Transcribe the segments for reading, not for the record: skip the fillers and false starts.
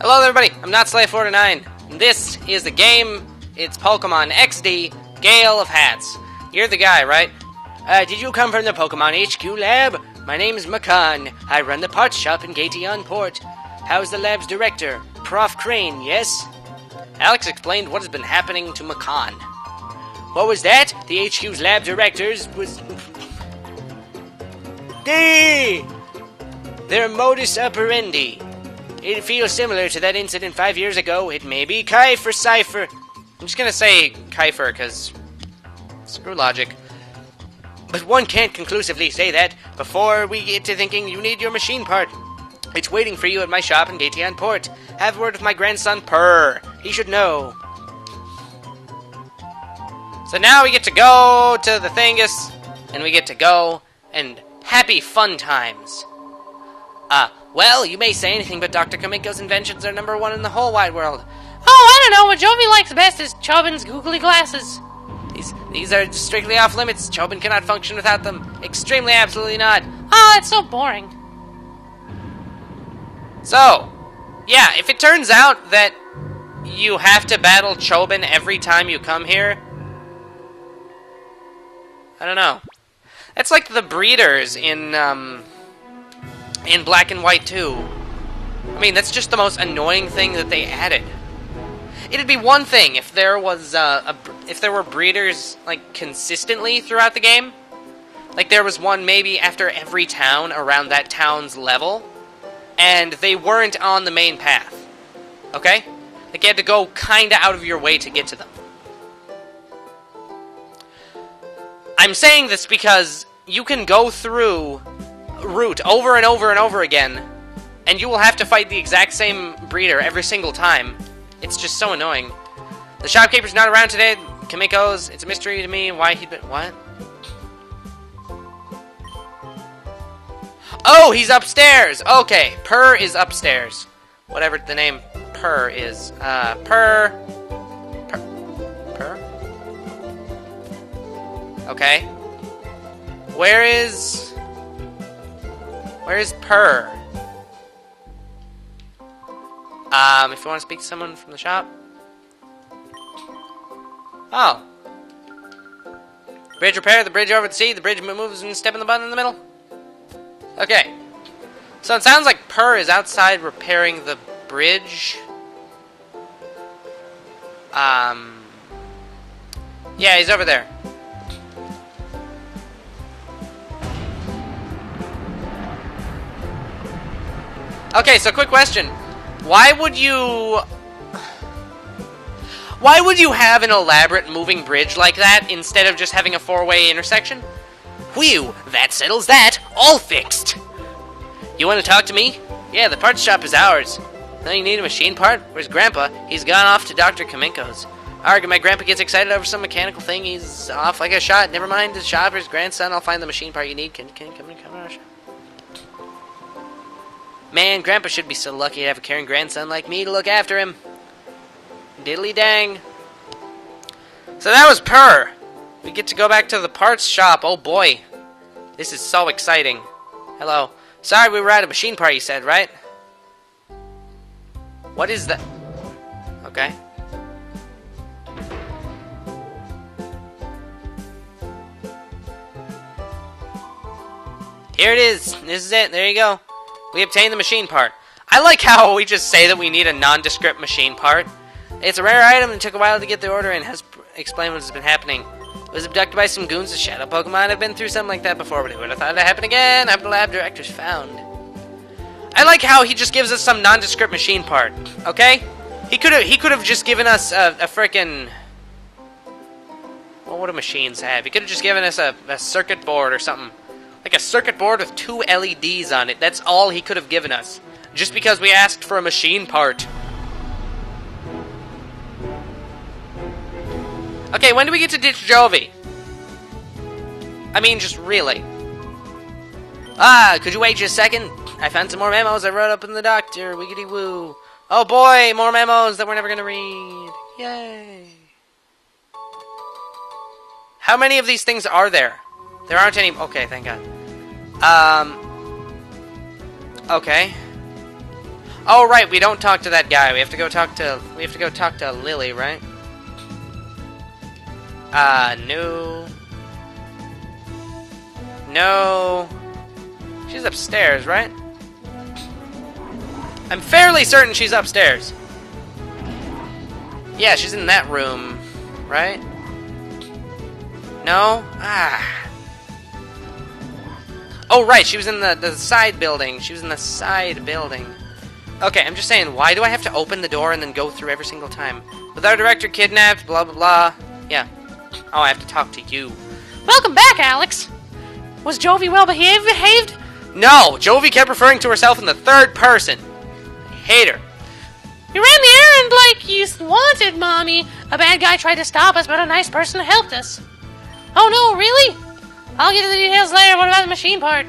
Hello everybody, I'm NotSlave49, and this is the game. It's Pokemon XD, Gale of Hats. You're the guy, right? Did you come from the Pokemon HQ lab? My name's Makan. I run the parts shop in Gation Port. How's the lab's director? Prof. Crane, yes? Alex explained what has been happening to Makan. What was that? The HQ's lab directors was... Their modus operandi. It feels similar to that incident 5 years ago. It may be Kiefer Cypher. I'm just gonna say Kiefer, because... screw logic. But one can't conclusively say that before we get to thinking you need your machine part. It's waiting for you at my shop in Gation Port. Have a word with my grandson, Purr. He should know. So now we get to go to the Thingus, and we get to go, and happy fun times. Well, you may say anything, but Dr. Kamiko's inventions are #1 in the whole wide world. Oh, I don't know. What Jovi likes best is Chobin's googly glasses. These are strictly off limits. Chobin cannot function without them. Extremely, absolutely not. Oh, it's so boring. So, yeah, if it turns out that you have to battle Chobin every time you come here, I don't know. That's like the breeders in Black and White 2. I mean, that's just the most annoying thing that they added. It'd be one thing if there was if there were breeders like consistently throughout the game. Like there was one maybe after every town around that town's level, and they weren't on the main path. Okay? Like you had to go kinda out of your way to get to them. I'm saying this because you can go through route over and over and over again, and you will have to fight the exact same breeder every single time. It's just so annoying. The shopkeeper's not around today. Kamiko's. It's a mystery to me why he'd been... What? Oh, he's upstairs! Okay, Purr is upstairs. Whatever the name Purr is. Purr... Okay. Where's Purr? If you want to speak to someone from the shop. Oh. Bridge repair, the bridge over the sea, the bridge moves and step in the button in the middle. Okay. So it sounds like Purr is outside repairing the bridge. Yeah, he's over there. Okay, so quick question. Why would you have an elaborate moving bridge like that instead of just having a four-way intersection? Whew, that settles that. All fixed. You want to talk to me? Yeah, the parts shop is ours. Now you need a machine part? Where's Grandpa? He's gone off to Dr. Kamiko's. Arg, my grandpa gets excited over some mechanical thing. He's off like a shot. Never mind the shop or his grandson. I'll find the machine part you need. Can you come in our shop? Man, Grandpa should be so lucky to have a caring grandson like me to look after him. Diddly dang. So that was Purr. We get to go back to the parts shop. Oh boy. This is so exciting. Hello. Sorry we were at a machine part, you said, right? What is that? Okay. Here it is. This is it. There you go. We obtained the machine part. I like how we just say that we need a nondescript machine part. It's a rare item and took a while to get the order and has explained what has been happening. It was abducted by some goons of Shadow Pokemon. I've been through something like that before, but who would have thought it'd happen again? I'm the lab director's found. I like how he just gives us some nondescript machine part. Okay? He could have just given us a frickin'... Well, what do machines have? He could have just given us a circuit board or something. Like a circuit board with 2 LEDs on it. That's all he could have given us. Just because we asked for a machine part. Okay, when do we get to ditch Jovi? I mean, just really. Could you wait just a second? I found some more memos I wrote up in the doctor. Wiggity woo. Oh boy, more memos that we're never gonna read. Yay. How many of these things are there? There aren't any... Okay, thank God. Okay. Oh right, we don't talk to that guy. We have to go talk to Lily, right? No. No. She's upstairs, right? I'm fairly certain she's upstairs. Yeah, she's in that room, right? No? Ah. Oh, right, she was in the side building. She was in the side building. Okay, I'm just saying, why do I have to open the door and then go through every single time? With our director kidnapped, blah, blah, blah. Yeah. Oh, I have to talk to you. Welcome back, Alex. Was Jovi well behaved? No! Jovi kept referring to herself in the third person. I hate her. You ran the errand like you wanted, Mommy. A bad guy tried to stop us, but a nice person helped us. Oh no, really? I'll get to the details later. What about the machine part?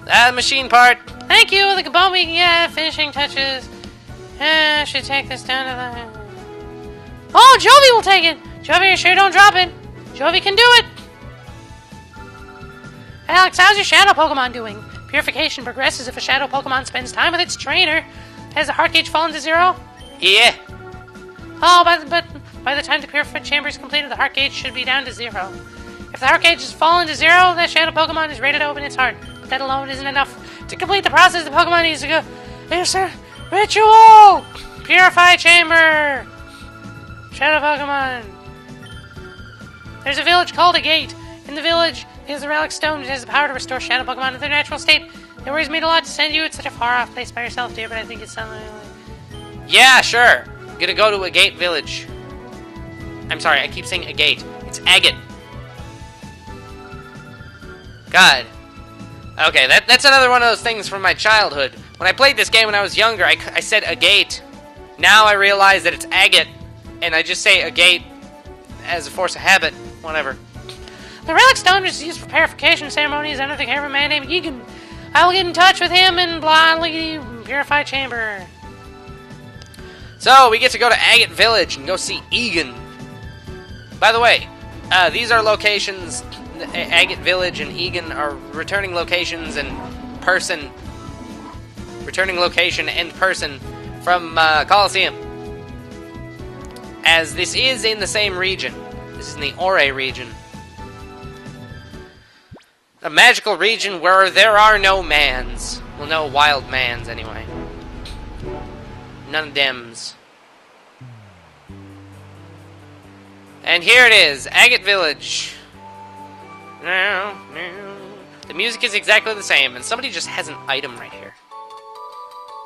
The machine part. Thank you. The bombing, yeah, finishing touches. I should take this down to the... Oh, Jovi will take it. Jovi, you sure don't drop it. Jovi can do it. Alex, how's your shadow Pokemon doing? Purification progresses if a shadow Pokemon spends time with its trainer. Has the heart gauge fallen to 0? Yeah. Oh, but by the time the purified chamber is completed, the heart gauge should be down to 0. If the heart gauge has fallen to 0, that shadow Pokemon is ready to open its heart. But that alone isn't enough. To complete the process, the Pokemon needs to go... There's a ritual! Purify chamber! Shadow Pokemon. There's a village called a gate. In the village, there's a relic stone that has the power to restore shadow Pokemon to their natural state. It worries me a lot to send you. It's such a far-off place by yourself, dear, but I think it's something like... Yeah, sure. I'm gonna go to a gate village. I'm sorry, I keep saying a gate. It's agate. God. Okay, that's another one of those things from my childhood. When I played this game when I was younger, I said agate. Now I realize that it's agate, and I just say agate as a force of habit. Whatever. The relic stone is used for purification ceremonies. I don't think I have a man named Egan. I will get in touch with him and blindly purify chamber. So, we get to go to Agate Village and go see Egan. By the way, these are locations... Agate Village and Egan are returning locations and person... Returning location and person from Colosseum. As this is in the same region. This is in the Ore region. A magical region where there are no mans. Well, no wild mans, anyway. None of dems. And here it is, Agate Village. The music is exactly the same, and somebody just has an item right here.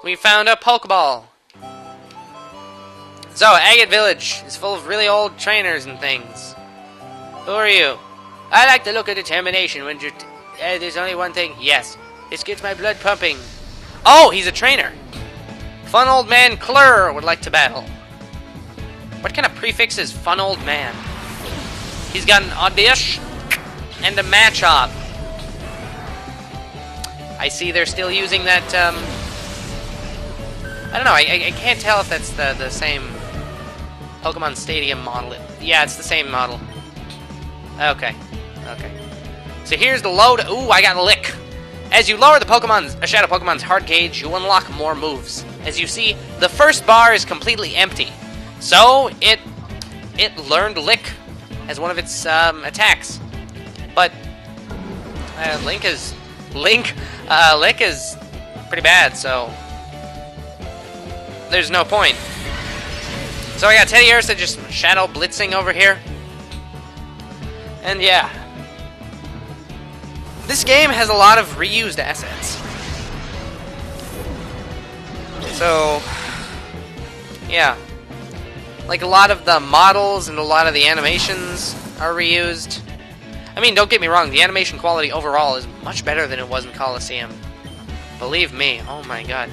We found a Pokeball. So, Agate Village is full of really old trainers and things. Who are you? I like the look of determination when you're... there's only one thing. Yes, this gets my blood pumping. Oh, he's a trainer. Fun Old Man Clur would like to battle. What kind of prefix is Fun Old Man? He's got an Oddish and a Machop. I see they're still using that, I don't know, I can't tell if that's the same Pokemon Stadium model. Yeah, it's the same model. Okay. Okay. So here's the load. Ooh, I got a lick. As you lower a Shadow Pokemon's heart gauge, you unlock more moves. As you see, the first bar is completely empty. So, it learned Lick as one of its attacks. But Lick is pretty bad, so there's no point. So I got Teddy Ursa just Shadow Blitzing over here. And yeah. This game has a lot of reused assets. So, yeah. Like, a lot of the models and a lot of the animations are reused. I mean, don't get me wrong, the animation quality overall is much better than it was in Colosseum. Believe me, oh my god.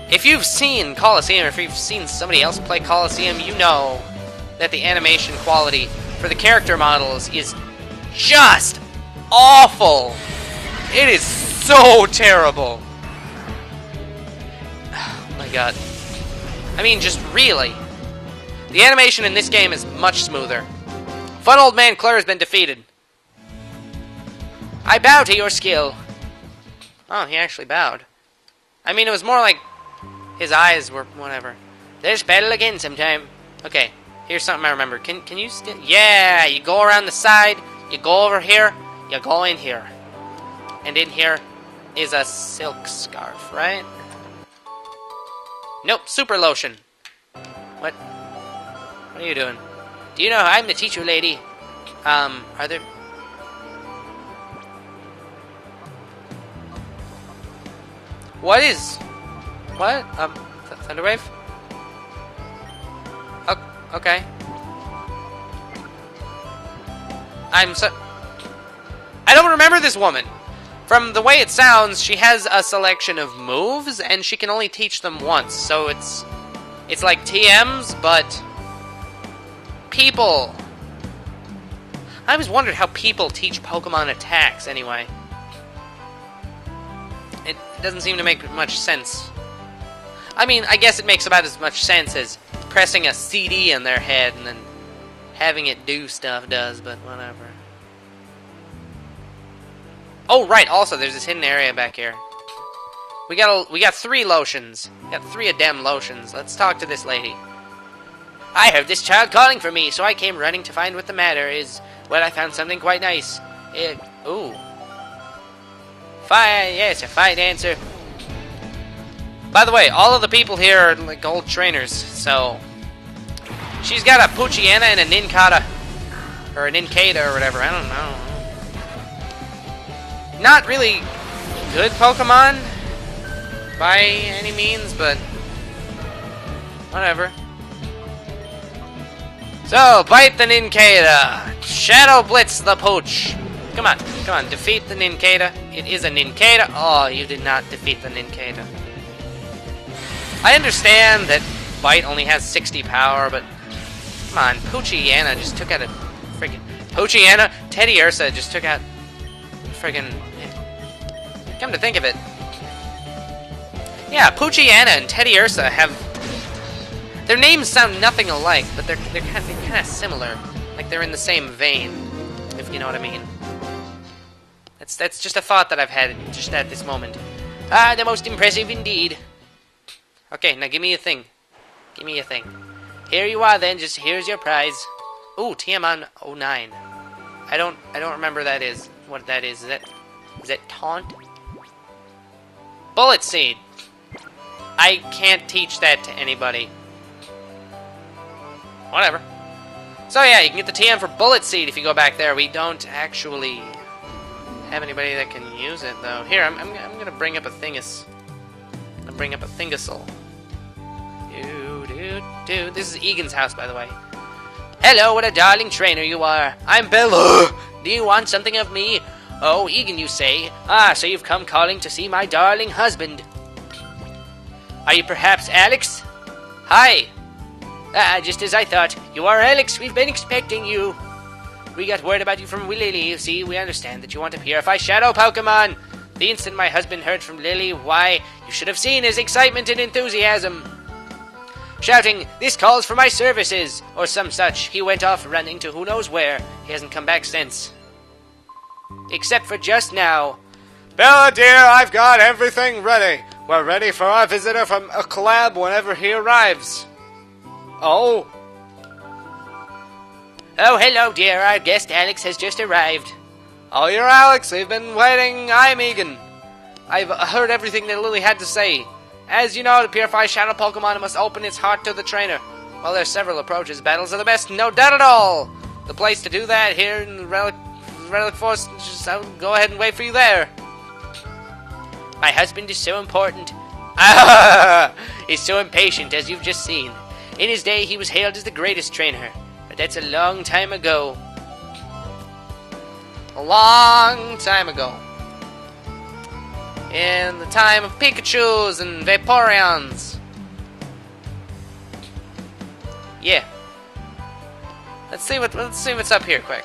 If you've seen Colosseum, if you've seen somebody else play Colosseum, you know that the animation quality for the character models is just awful. It is so terrible. Oh my god. I mean, just really. The animation in this game is much smoother. Fun Old Man Clur has been defeated. I bow to your skill. Oh, he actually bowed. I mean, it was more like His eyes were whatever. Let's battle again sometime. Okay, here's something I remember. Can you still? Yeah, you go around the side. You go over here. You go in here. And in here is a silk scarf, right? Nope, super lotion. What? What are you doing? Do you know I'm the teacher lady? Are there... What is... What? Thunderwave? Oh, okay. I don't remember this woman. From the way it sounds, she has a selection of moves, and she can only teach them once. So it's like TMs, but people. I always wondered how people teach Pokemon attacks, anyway. It doesn't seem to make much sense. I mean, I guess it makes about as much sense as pressing a CD in their head and then having it do stuff does, but whatever. Oh, right, also, there's this hidden area back here. We got 3 lotions. We got 3 of them lotions. Let's talk to this lady. I heard this child calling for me, so I came running to find what the matter is. Well, I found something quite nice. Ooh. Fine, yes, a fine answer. By the way, all of the people here are like old trainers, so... She's got a Poochyena and a Nincada. Or a Nincada or whatever, I don't know. Not really good Pokemon by any means, but whatever. So, bite the Nincada. Shadow Blitz the Pooch. Come on, defeat the Nincada. It is a Nincada. Oh, you did not defeat the Nincada. I understand that Bite only has 60 power, but come on, Poochyena just took out a friggin' Poochyena. Teddy Ursa just took out friggin'. Come to think of it, yeah, Poochyena and Teddy Ursa have their names sound nothing alike, but they're kind of similar, like they're in the same vein, if you know what I mean. That's just a thought that I've had just at this moment. Ah, the most impressive indeed. Okay, now give me a thing. Give me a thing. Here you are then, just here's your prize. Ooh, TM on 09. I don't remember what that is. Is that taunt? Bullet Seed. I can't teach that to anybody. Whatever. So yeah, you can get the TM for Bullet Seed if you go back there. We don't actually have anybody that can use it though. Here, I'm gonna bring up a thingus. I'm gonna bring up a thingasol. Dude, this is Egan's house, by the way. Hello, what a darling trainer you are. I'm Bella. Do you want something of me? Oh, Egan, you say? Ah, so you've come calling to see my darling husband. Are you perhaps Alex? Hi. Ah, just as I thought. You are Alex. We've been expecting you. We got word about you from Lily. You see, we understand that you want to purify Shadow Pokemon. The instant my husband heard from Lily, why, you should have seen his excitement and enthusiasm. Shouting, "This calls for my services," or some such. He went off running to who knows where. He hasn't come back since. Except for just now. Bella dear, I've got everything ready. We're ready for our visitor from a collab whenever he arrives. Oh. Oh, hello dear, our guest Alex has just arrived. Oh, you're Alex, we've been waiting. I'm Egan. I've heard everything that Lily had to say. As you know, to purify Shadow Pokemon, it must open its heart to the trainer. Well, there's several approaches. Battles are the best, no doubt at all. The place to do that here in the Relic Forest, just I'll go ahead and wait for you there. My husband is so important. He's so impatient, as you've just seen. In his day, he was hailed as the greatest trainer. But that's a long time ago. A long time ago. In the time of Pikachus and Vaporeons. Yeah. Let's see what's up here quick.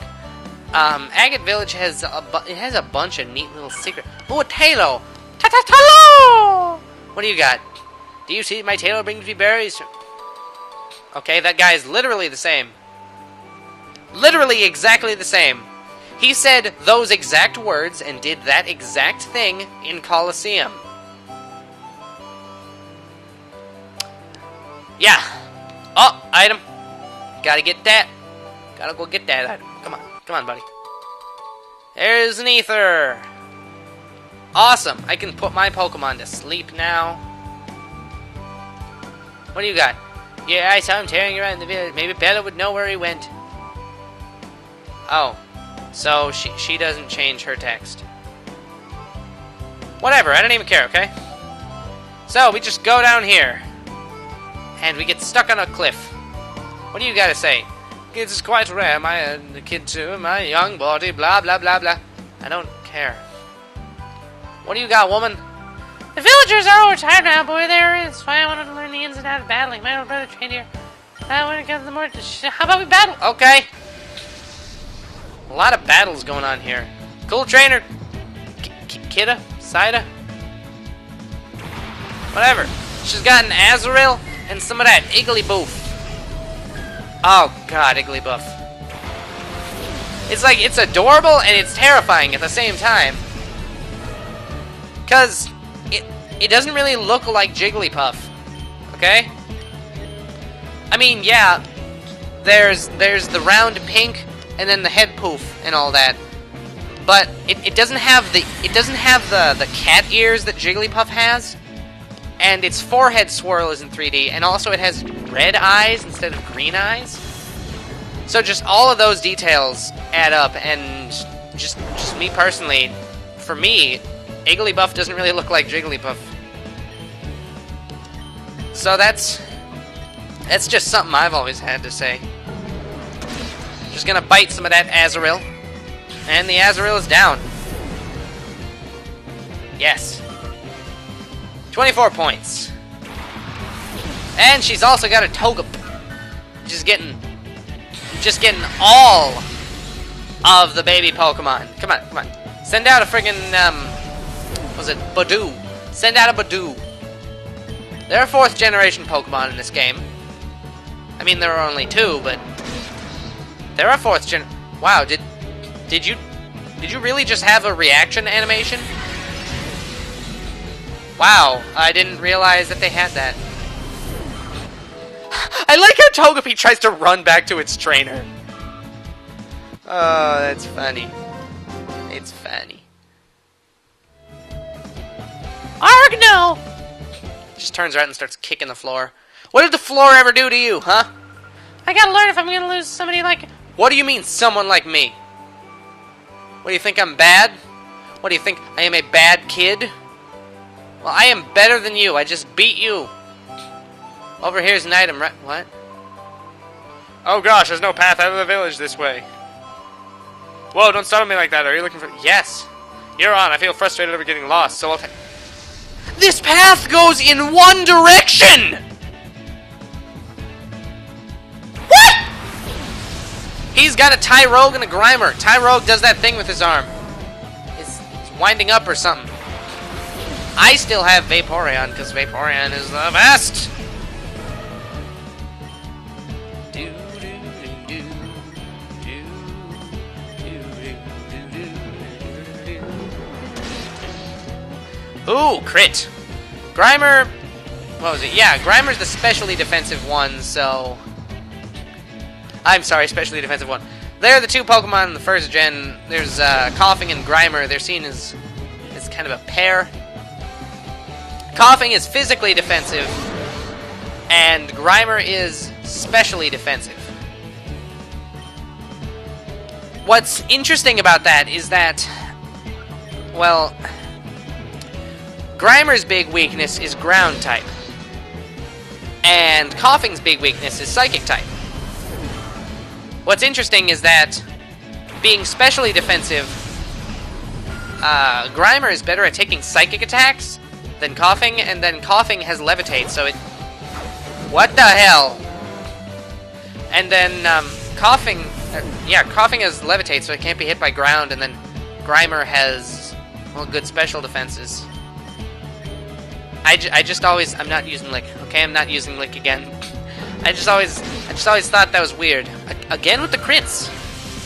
Agate Village has a bunch of neat little secret. Ooh, a Tailo! Ta-ta-ta-lo! What do you got? Do you see my Tailo brings me berries? Okay, that guy is literally the same. Literally exactly the same. He said those exact words and did that exact thing in Colosseum. Yeah. Oh, item. Gotta get that. Gotta go get that item. Come on. Come on, buddy. There's an ether. Awesome. I can put my Pokemon to sleep now. What do you got? Yeah, I saw him tearing around the village. Maybe Bella would know where he went. Oh. So she doesn't change her text. Whatever, I don't even care, okay? So, we just go down here. And we get stuck on a cliff. What do you gotta say? It is quite rare, my kid too, my young body, blah, blah, blah, blah. I don't care. What do you got, woman? The villagers are all retired now, boy. That's why I wanted to learn the ins and outs of battling. My old brother trained here. I want to get the more... How about we battle? Okay. A lot of battles going on here. Cool trainer. Kidda? Sida? Whatever. She's got an Azrael and some of that Igglybuff. Oh god, Igglybuff. It's like, it's adorable and it's terrifying at the same time. Because it doesn't really look like Jigglypuff. Okay? I mean, yeah, there's the round pink and then the head poof and all that. But it doesn't have the cat ears that Jigglypuff has. And its forehead swirl is in 3D, and also it has red eyes instead of green eyes. So just all of those details add up, and just me personally, for me, Igglybuff doesn't really look like Jigglypuff. So that's just something I've always had to say. Just gonna bite some of that Azrael, and the Azrael is down. Yes. 24 points. And she's also got a Togepi. Just getting all of the baby Pokemon. Come on, come on. Send out a friggin', was it Badoo? Send out a Badoo. There are 4th generation Pokemon in this game. I mean, there are only 2, but there are 4th gen. Wow, did you really just have a reaction animation? Wow, I didn't realize that they had that. I like how Togepi tries to run back to its trainer. Oh, that's funny. It's funny. Arg, no! Just turns around and starts kicking the floor. What did the floor ever do to you, huh? I gotta learn if I'm gonna lose somebody like... What do you mean, someone like me? What, do you think I'm bad? What, do you think I am a bad kid? Well, I am better than you. I just beat you. Over here's an item, right? What? Oh gosh, there's no path out of the village this way. Whoa, don't stop me like that. Are you looking for... Yes. You're on. I feel frustrated over getting lost, so I'll... This path goes in one direction! What? He's got a Tyrogue and a Grimer. Tyrogue does that thing with his arm. It's winding up or something. I still have Vaporeon, because Vaporeon is the best! Ooh, crit! Grimer... What was it? Yeah, Grimer's the specially defensive one, so... I'm sorry, specially defensive one. They're the 2 Pokemon in the 1st gen. There's Coughing and Grimer. They're seen as kind of a pair. Coughing is physically defensive, and Grimer is specially defensive. What's interesting about that is that, well, Grimer's big weakness is ground type, and Coughing's big weakness is psychic type. What's interesting is that, being specially defensive, Grimer is better at taking psychic attacks than Coughing, and then Coughing has Levitate, so it... What the hell? And then, Coughing... yeah, Coughing has Levitate, so it can't be hit by ground, and then Grimer has, well, good special defenses. I just always... I'm not using Lick. Okay, I'm not using Lick again. I just always thought that was weird. Again with the crits.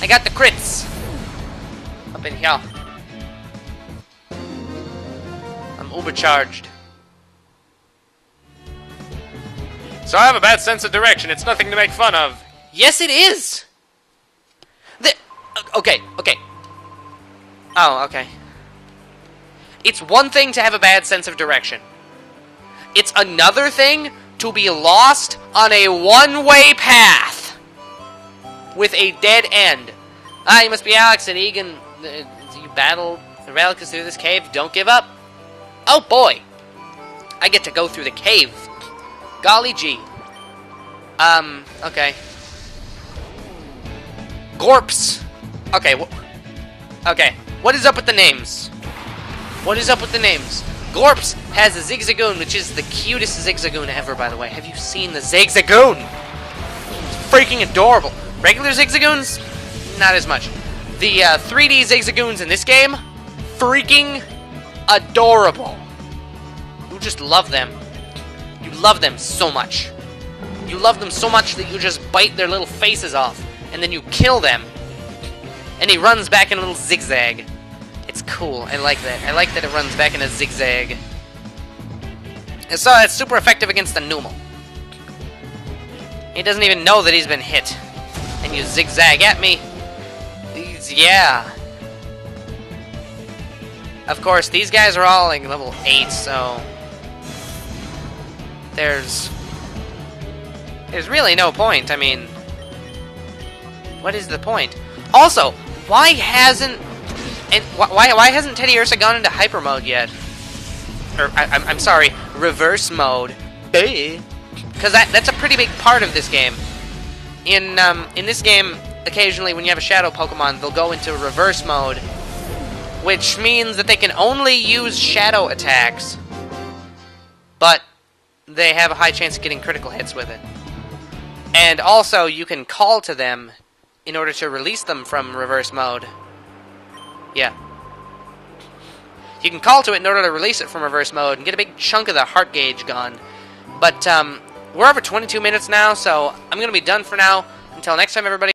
I got the crits. Up in here. I'm overcharged. So I have a bad sense of direction. It's nothing to make fun of. Yes, it is! Okay. Oh, okay. It's one thing to have a bad sense of direction. It's another thing to be lost on a one-way path with a dead end. You must be Alex and Egan. You battle Relics through this cave. Don't give up. Oh boy, I get to go through the cave. Golly gee. Okay. Gorps. Okay. Okay. What is up with the names? What is up with the names? Gorps has a Zigzagoon, which is the cutest Zigzagoon ever, by the way. Have you seen the Zigzagoon? It's freaking adorable. Regular Zigzagoons? Not as much. The 3D Zigzagoons in this game? Freaking adorable. You just love them. You love them so much. You love them so much that you just bite their little faces off. And then you kill them. And he runs back in a little zigzag. It's cool. I like that. I like that it runs back in a zigzag. And so it's super effective against the Numal. He doesn't even know that he's been hit. And you zigzag at me. Yeah. Of course, these guys are all like level 8, so there's really no point. I mean, what is the point? Also, why hasn't Teddy Ursa gone into hyper mode yet? Or I'm sorry, reverse mode. Because that's a pretty big part of this game. In this game, occasionally when you have a shadow Pokemon, they'll go into reverse mode, which means that they can only use shadow attacks, but they have a high chance of getting critical hits with it. And also, you can call to them in order to release them from reverse mode. Yeah. You can call to it in order to release it from reverse mode and get a big chunk of the heart gauge gone. But we're over 22 minutes now, so I'm going to be done for now. Until next time, everybody.